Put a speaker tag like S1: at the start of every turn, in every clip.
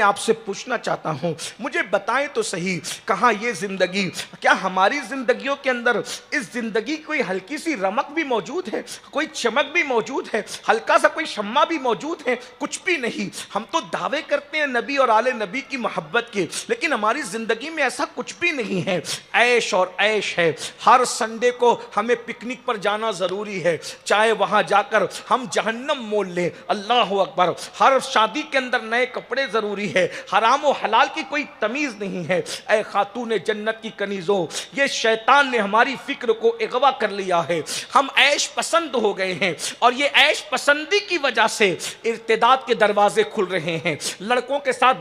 S1: मैं आपसे पूछना चाहता हूँ, मुझे बताएं तो सही, कहाँ ये जिंदगी, क्या हमारी जिंदगियों के अंदर इस जिंदगी कोई हल्की सी रमक भी मौजूद है, कोई चमक भी मौजूद है, हल्का सा कोई शम्मा भी मौजूद है? कुछ भी नहीं। हम तो दावे करते हैं नबी और आले नबी की मोहब्बत के, लेकिन हमारी जिंदगी में ऐसा कुछ भी नहीं है। ऐश और ऐश है। हर संडे को हमें पिकनिक पर जाना जरूरी है, चाहे वहां जाकर हम जहन्नम मोल ले। अल्लाह अकबर। हर शादी के अंदर नए कपड़े जरूरी है। हराम और हलाल की कोई तमीज नहीं है। ऐ खातून जन्नत की कनीजों, ये शैतान ने हमारी फिक्र को अगवा कर लिया है। हम ऐश पसंद हो गए हैं और ये ऐश पसंदी की वजह से इर्तिदाद के दरवाजे खुल रहे हैं, लड़कों के साथ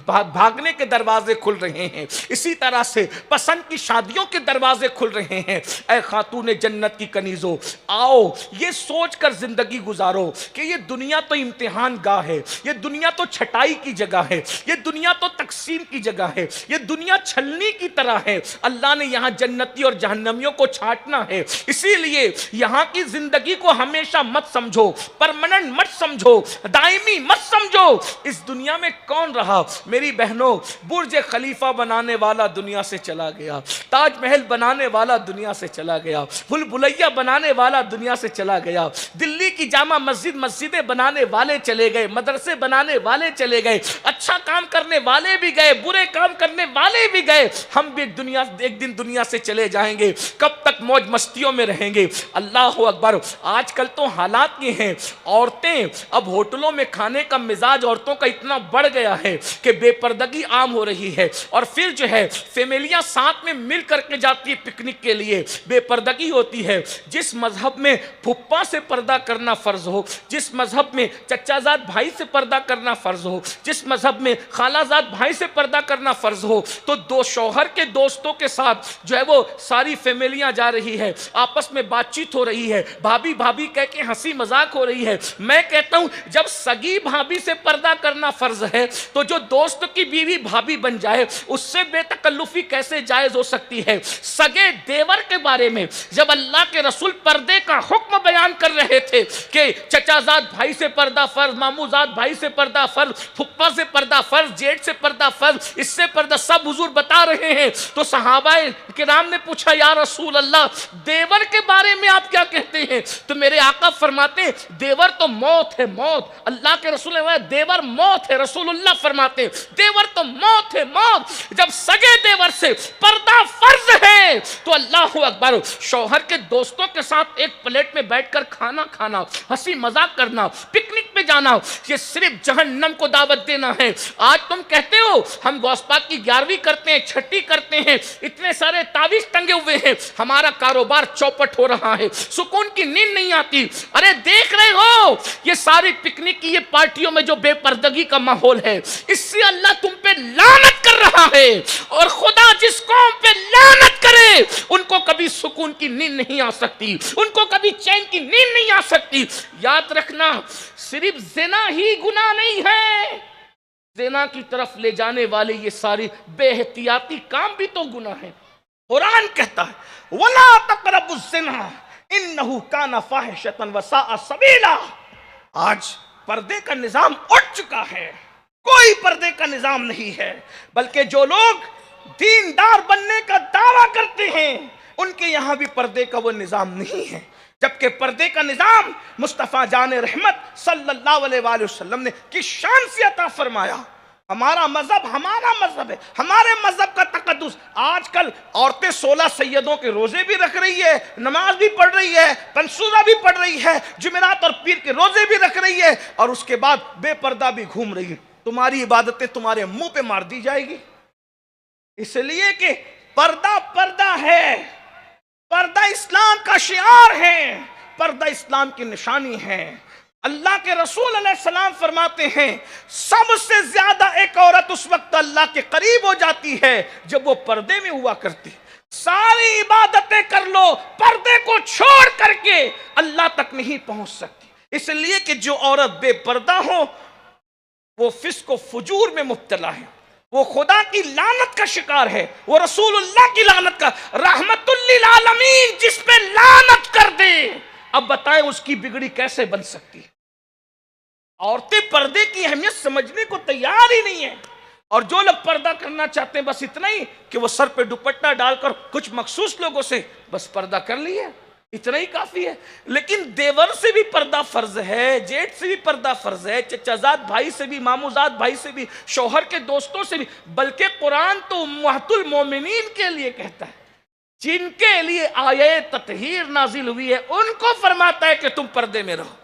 S1: भागने के दरवाजे खुल रहे हैं, इसी तरह से पसंद की शादियों के दरवाजे खुल रहे हैं। ऐ खातून जन्नत की कनीजों, आओ ये सोचकर जिंदगी गुजारो कि ये दुनिया तो इम्तिहान गाह है, ये दुनिया तो छटाई की जगह है, ये दुनिया तो तकसीम की जगह है, ये दुनिया छलनी की तरह है। अल्लाह ने यहाँ जन्नती और जहन्नमियों को छांटना है, इसीलिए यहाँ की जिंदगी को हमेशा मत समझो, परमानेंट मत समझो, दायमी मत समझो। इस दुनिया में कौन रहा मेरी बहनों? बुर्ज खलीफा बनाने वाला दुनिया से चला गया, ताजमहल बनाने वाला दुनिया से चला गया, भूल भुलैया बनाने वाला दुनिया से चला गया, दिल्ली की जामा मस्जिदें बनाने वाले चले गए, मदरसे बनाने वाले चले गए, अच्छा काम करने वाले भी गए, बुरे काम करने वाले भी गए। हम भी एक दिन दुनिया से चले जाएंगे। कब तक मौज मस्तियों में रहेंगे? अल्लाह अकबर। आजकल तो हालात ये हैं, औरतें अब होटलों में खाने का मिजाज औरतों का इतना बढ़ गया है कि बेपर्दगी आम हो रही है। और फिर जो है फैमिलियां साथ में मिल करके जाती है पिकनिक के लिए, बेपर्दगी होती है। जिस मजहब में फुप्पा से पर्दा करना फर्ज हो, जिस मजहब में चचाजाद भाई से पर्दा करना फर्ज हो, जिस मजहब में खालाजाद भाई से पर्दा करना फर्ज हो, तो दो शौहर के दोस्तों के साथ जो है वो सारी फैमिलियां जा रही है, आपस में बातचीत हो रही है, भाभी भाभी कह के हंसी मजाक हो रही है। मैं कहता हूं जब सगी भाभी से पर्दा करना फर्ज है तो जो दोस्त की बीवी भाभी बन जाए उससे बेतकल्लुफी कैसे जायज हो सकती है? सगे देवर के बारे में जब अल्लाह के रसूल पर्दे का हुक्म बयान कर रहे थे कि चचाजाद भाई से पर्दा फर्ज, मामूजाद भाई से पर्दा फर्ज, फुप्पा से पर्दा फर्ज, जेठ से पर्दा फर्ज, इससे पर्दा सब हुजूर बता रहे हैं, तो सहाबाए किराम ने पूछा या रसूल अल्लाह देवर के बारे में आप क्या कहते हैं? तो मेरे आका फरमाते हैं देवर तो मौत है, मौत। अल्लाह के रसूल ने देवर मौत है, रसूलुल्लाह फरमाते देवर तो मौत है, मौत। जब सगे देवर से पर्दा फर्ज है तो अल्लाह अकबर, शौहर के दोस्तों के साथ एक प्लेट में बैठकर खाना खाना, हंसी मजाक करना, पिकनिक पे जाना, ये सिर्फ जहन्नम को दावत देना है। आज तुम कहते हो हम गौसपाक की 11वीं करते हैं, छठी करते हैं, इतने सारे तावीज टंगे हुए हैं, हमारा कारोबार चौपट हो रहा है, सुकून की नींद नहीं आती। अरे देख रहे हो ये सारी पिकनिक की ये पार्टियों में जो बेपर्दगी का माहौल है, इससे अल्लाह तुम पे लानत कर रहा है। और खुदा जिस कौम पे लानत करे उनको कभी सुकून की नींद नहीं आ सकती, उनको कभी चैन की नींद नहीं आ सकती। याद रखना सिर्फ ज़िना ही गुनाह नहीं है, ज़िना की तरफ ले जाने वाले ये सारी बेहतियाती काम भी तो गुनाह है। कुरान कहता है वला तक़रबुज़्ज़िना इन्नहु काना फ़ाहिशतन व साअ सबीला। आज पर्दे का निजाम उठ चुका है, कोई पर्दे का निजाम नहीं है, बल्कि जो लोग दीनदार बनने का दावा करते हैं उनके यहां भी पर्दे का वो निजाम नहीं है। जबकि पर्दे का निजाम मुस्तफ़ा जान रहमत सल्लल्लाहु अलैहि वसल्लम ने किस शान से अता फरमाया। हमारा मजहब हमारा मजहब है, हमारे मजहब का तकद्दुस। आजकल औरतें 16 सैयदों के रोजे भी रख रही है, नमाज भी पढ़ रही है, पंसूरा भी पढ़ रही है, जुमेरात और पीर के रोजे भी रख रही है, और उसके बाद बेपर्दा भी घूम रही है। तुम्हारी इबादतें तुम्हारे मुंह पे मार दी जाएगी, इसलिए कि पर्दा पर्दा है, पर्दा इस्लाम का शिआर है, पर्दा इस्लाम की निशानी है। अल्लाह के रसूल अलैहिस्सलाम फरमाते हैं सबसे ज्यादा एक औरत उस वक्त अल्लाह के करीब हो जाती है जब वो पर्दे में हुआ करती। सारी इबादतें कर लो, पर्दे को छोड़ करके अल्लाह तक नहीं पहुंच सकती, इसलिए कि जो औरत बेपर्दा हो वो फिस्क व फुजूर में मुब्तला है, वो खुदा की लानत का शिकार है, वो रसूलुल्लाह की लानत का, रहमतुल लिल आलमीन जिस पे लानत कर दे, अब बताएं उसकी बिगड़ी कैसे बन सकती है। औरतें पर्दे की अहमियत समझने को तैयार ही नहीं है। और जो लोग पर्दा करना चाहते हैं बस इतना ही कि वो सर पे दुपट्टा डालकर कुछ मखसूस लोगों से बस पर्दा कर लिए, इतना ही काफी है। लेकिन देवर से भी पर्दा फर्ज है, जेठ से भी पर्दा फर्ज है, चचाजाद भाई से भी, मामूजाद भाई से भी, शौहर के दोस्तों से भी। बल्कि कुरान तो उम्मतुल मोमिनीन के लिए कहता है, जिनके लिए आये ततहीर नाजिल हुई है उनको फरमाता है कि तुम पर्दे में रहो।